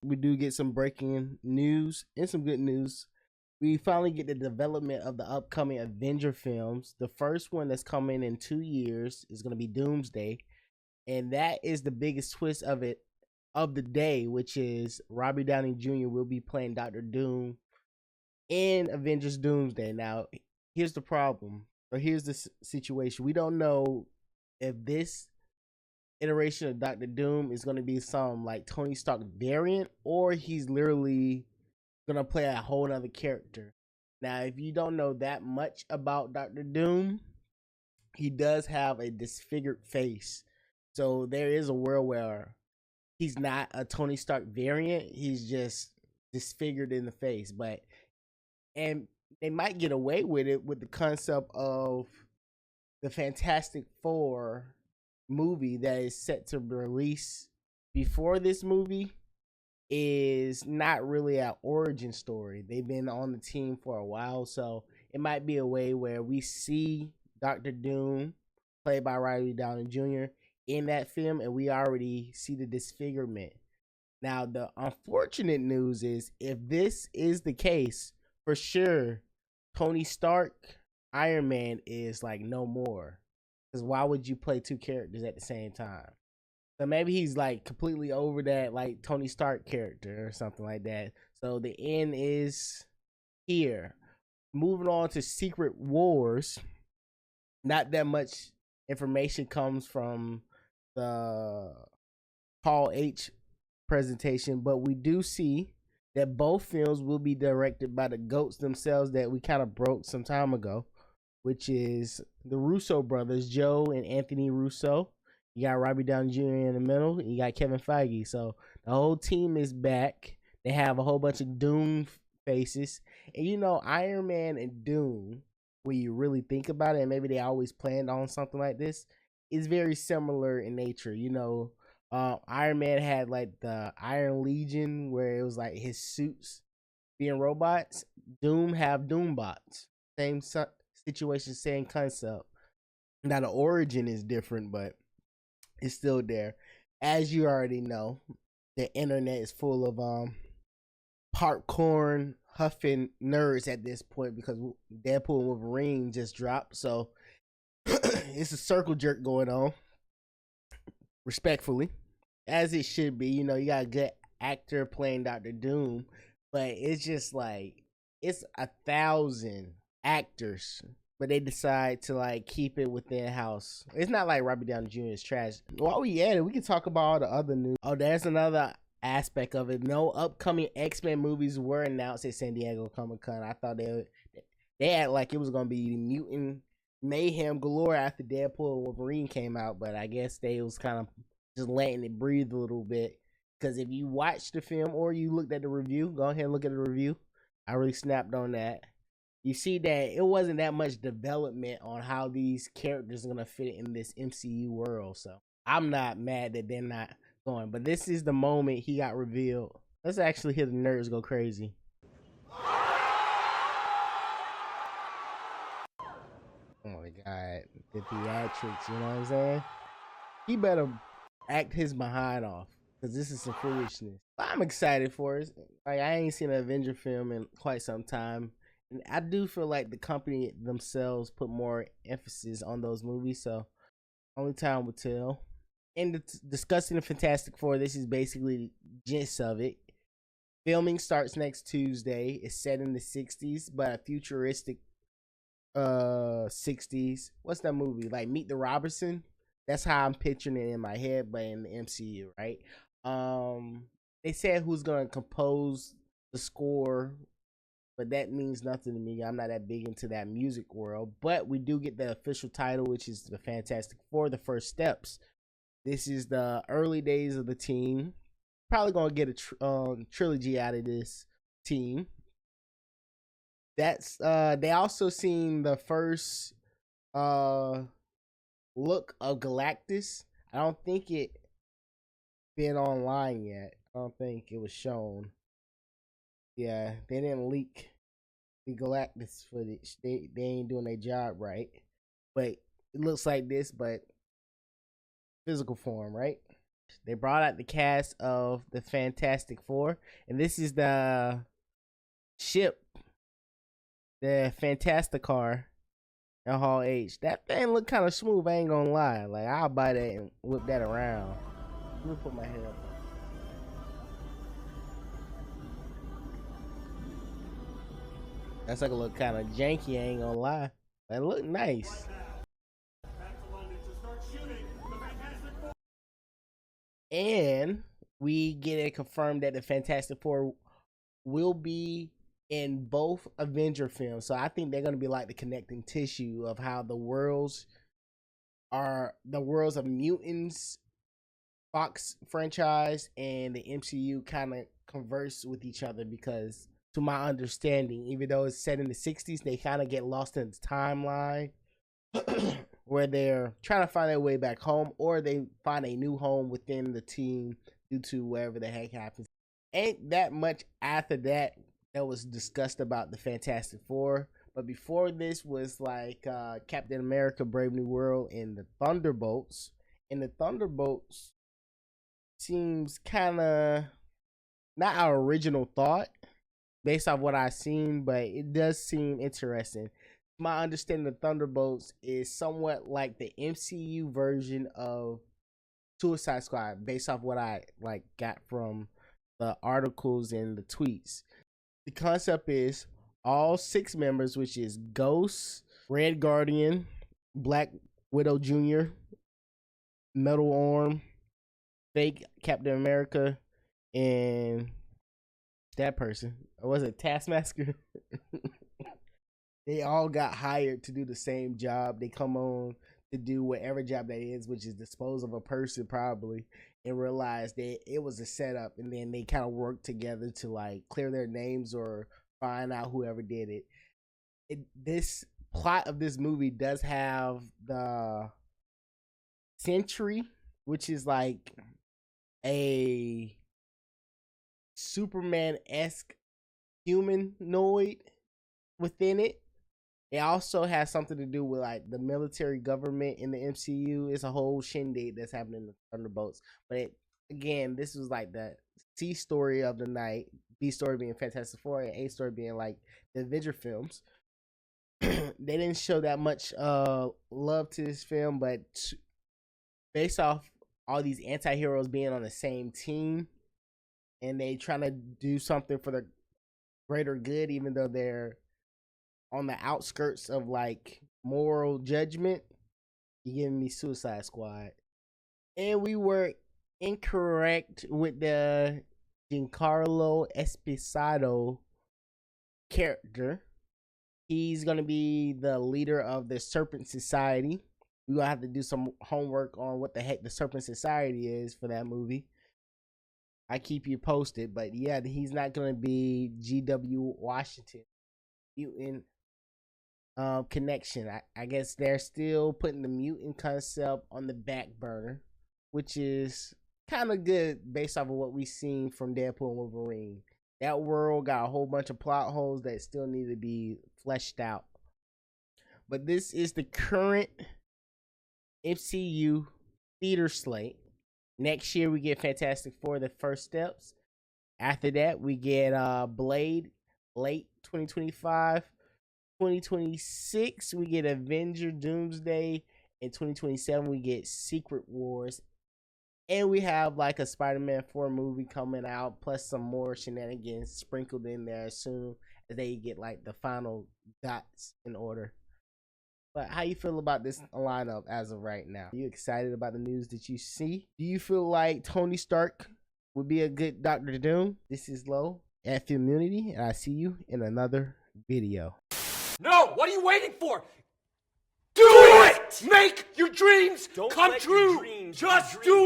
we do get some breaking news and some good news. We finally get the development of the upcoming Avenger films. The first one that's coming in 2 years is going to be Doomsday, and that is the biggest twist of it of the day, which is Robert Downey Jr. will be playing Doctor Doom in Avengers Doomsday. Now, here's the problem, or here's the situation. We don't know if this iteration of Doctor Doom is going to be some like Tony Stark variant, or he's literally gonna play a whole other character. Now, if you don't know that much about Doctor Doom, he does have a disfigured face. So there is a world where he's not a Tony Stark variant. He's just disfigured in the face. And they might get away with it with the concept of the Fantastic Four movie that is set to release before this movie is not really an origin story. They've been on the team for a while, so it might be a way where we see Doctor Doom, played by Robert Downey Jr., in that film, and we already see the disfigurement. Now, the unfortunate news is, if this is the case, for sure, Tony Stark, Iron Man, is like no more. Because why would you play two characters at the same time? So maybe he's like completely over that like Tony Stark character or something like that. So the end is here. Moving on to Secret Wars. Not that much information comes from the Paul H presentation, but we do see that both films will be directed by the GOATs themselves that we kind of broke some time ago, which is the Russo brothers, Joe and Anthony Russo. You got Robert Downey Jr. in the middle, and you got Kevin Feige. So the whole team is back. They have a whole bunch of Doom faces. And you know, Iron Man and Doom, when you really think about it, and maybe they always planned on something like this, is very similar in nature. You know, Iron Man had like the Iron Legion, where it was like his suits being robots. Doom have Doombots. Same situation, same concept. Now the origin is different, but it's still there. As you already know, the internet is full of popcorn huffing nerds at this point because Deadpool and Wolverine just dropped. So it's a circle jerk going on, respectfully, as it should be. You know, you got a good actor playing Doctor Doom, but it's just like it's 1,000 actors, but they decide to like keep it within house. It's not like Robert Downey Jr. is trash. While we at it, we can talk about all the other news. Oh, there's another aspect of it. No upcoming X-Men movies were announced at San Diego Comic-Con. I thought they act like it was gonna be mutant mayhem galore after Deadpool and Wolverine came out, but I guess they was kind of just letting it breathe a little bit. Because if you watched the film or you looked at the review, go ahead and look at the review. I really snapped on that. You see that it wasn't that much development on how these characters are going to fit in this MCU world. So I'm not mad that they're not going. But this is the moment he got revealed. Let's actually hear the nerds go crazy. Oh my God. The theatrics, you know what I'm saying? He better act his behind off, because this is some foolishness. But I'm excited for it. Like, I ain't seen an Avenger film in quite some time. And I do feel like the company themselves put more emphasis on those movies, so only time will tell. And discussing the Fantastic Four, this is basically the gist of it. Filming starts next Tuesday. It's set in the 60s, but a futuristic 60s. What's that movie? Like Meet the Robinson? That's how I'm picturing it in my head, but in the MCU, right? They said who's gonna compose the score, but that means nothing to me. I'm not that big into that music world. But we do get the official title, which is the Fantastic Four, The First Steps. This is the early days of the team. Probably gonna get a trilogy out of this team. That's they also seen the first look of Galactus. I don't think it been online yet. I don't think it was shown. Yeah, they didn't leak the Galactus footage. They ain't doing their job right. But it looks like this, but physical form, right? They brought out the cast of the Fantastic Four, and this is the ship, the Fantasticar in Hall H. That thing look kind of smooth, I ain't gonna lie. Like, I'll buy that and whip that around. Let me put my head up. That's like a look kind of janky, I ain't gonna lie. But it look nice. And we get it confirmed that the Fantastic Four will be in both Avenger films. So I think they're going to be like the connecting tissue of how the worlds of mutants, Fox franchise, and the MCU kind of converse with each other, because to my understanding, even though it's set in the 60s, they kind of get lost in the timeline where they're trying to find their way back home, or they find a new home within the team due to whatever the heck happens. Ain't that much after that was discussed about the Fantastic Four. But before this was like Captain America Brave New World and the Thunderbolts. And the Thunderbolts seems kind of not our original thought based off what I've seen, but it does seem interesting. My understanding of Thunderbolts is somewhat like the MCU version of Suicide Squad, based off what I got from the articles and the tweets. The concept is all 6 members, which is Ghost, Red Guardian, Black Widow Jr., Metal Arm, Fake Captain America, and that person. Or was it Taskmaster? They all got hired to do the same job. They come on to do whatever job that is, which is dispose of a person probably, and realize that it was a setup, and then they kind of work together to like clear their names or find out whoever did it. This plot of this movie does have the Sentry, which is like a Superman-esque humanoid within it. It also has something to do with like the military government in the MCU. It's a whole shindig that's happening in the Thunderbolts. But again, this was like the C story of the night, B story being Fantastic Four, and A story being like the Avenger films. They didn't show that much love to this film, but based off all these anti-heroes being on the same team, and they trying to do something for the greater good, even though they're on the outskirts of like moral judgment, you giving me Suicide Squad. And we were incorrect with the Giancarlo Esposito character. He's gonna be the leader of the Serpent Society. We're gonna have to do some homework on what the heck the Serpent Society is for that movie. I keep you posted, but yeah, he's not gonna be G.W. Washington. Mutant connection. I guess they're still putting the mutant concept on the back burner, which is kind of good based off of what we've seen from Deadpool and Wolverine. That world got a whole bunch of plot holes that still need to be fleshed out. But this is the current MCU theater slate. Next year we get Fantastic Four, The First Steps. After that we get Blade, late 2025. 2026 we get Avengers Doomsday. In 2027 we get Secret Wars. And we have like a Spider-Man 4 movie coming out, plus some more shenanigans sprinkled in there as soon as they get like the final dots in order. But how you feel about this lineup as of right now? Are you excited about the news that you see? Do you feel like Tony Stark would be a good Dr. Doom? This is Lo at FILMMUNITY, and I see you in another video. No! What are you waiting for? Do it! Make your dreams come true! Just do it!